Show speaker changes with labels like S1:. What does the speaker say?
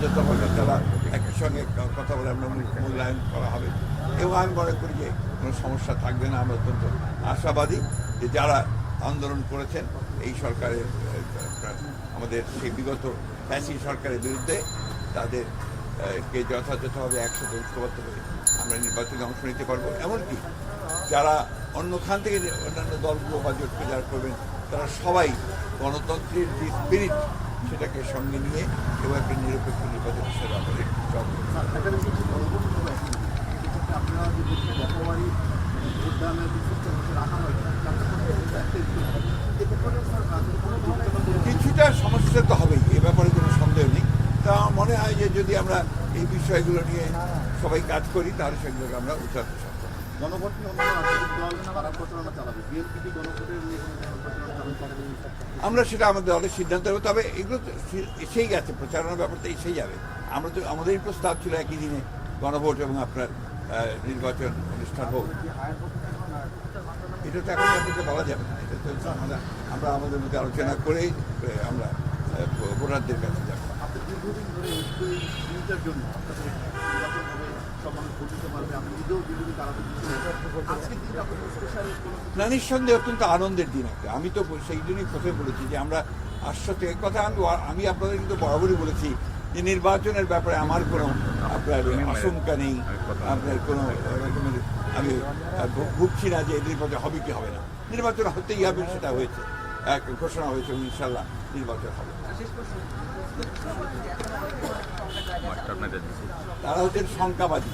S1: যথাযথভাবে তারা একই সঙ্গে কথা বলে আমরা মূল্যায়ন করা হবে এবং আমি মনে করি যে কোনো সমস্যা থাকবে না। আমরা অত্যন্ত আশাবাদী যে যারা আন্দোলন করেছেন এই সরকারের আমাদের সেই বিগত ফ্যাসি সরকারের বিরুদ্ধে তাদেরকে যথাযথভাবে একসাথে ঐক্যবদ্ধ করে আমরা নির্বাচনে অংশ নিতে পারবো। এমনকি যারা অন্য খান থেকে অন্যান্য দলগুলো বা জোটকে যারা করবেন তারা সবাই গণতন্ত্রের যে স্পিরিট সেটাকে সঙ্গে নিয়ে এবং একটা নিরপেক্ষ নির্বাচন হিসেবে আমাদের কিছুটা সমস্যা তো হবেই, এ ব্যাপারে কোনো সন্দেহ নেই। তা মনে হয় যে যদি আমরা এই বিষয়গুলো নিয়ে সবাই কাজ করি তাহলে সেগুলোকে আমরা উঠাতে সক্ষম। আমরা সেটা আমাদের দলের সিদ্ধান্ত নেব, তবে এগুলো তো এসেই গেছে, প্রচারণার ব্যাপারটা এসেই যাবে। আমরা তো আমাদেরই প্রস্তাব ছিল একই দিনে গণভোট এবং আপনার নির্বাচন অনুষ্ঠান হোক। এটা তো এখন আপনাকে বলা যাবে না, এটা তো আমরা আমাদের মধ্যে আলোচনা করেই আমরা ভোটারদের কাছে যাবো। না, নিঃসন্দেহে অত্যন্ত আনন্দের দিন একটা। আমি তো সেই দিনই প্রথমে বলেছি যে আমরা আশ্বস্ত, এই কথা আমি আপনাদের কিন্তু বরাবরই বলেছি যে নির্বাচনের ব্যাপারে আমার কোনো আপনার আশঙ্কা নেই, আপনার কোনো রকমের আমি ভুগছি না যে নির্বাচন হবে কি হবে না। নির্বাচন হতেই হবে, সেটা হয়েছে, ঘোষণা হয়েছে, ইনশাল্লাহ নির্বাচন হবে। তারা হচ্ছেন শঙ্কাবাদী।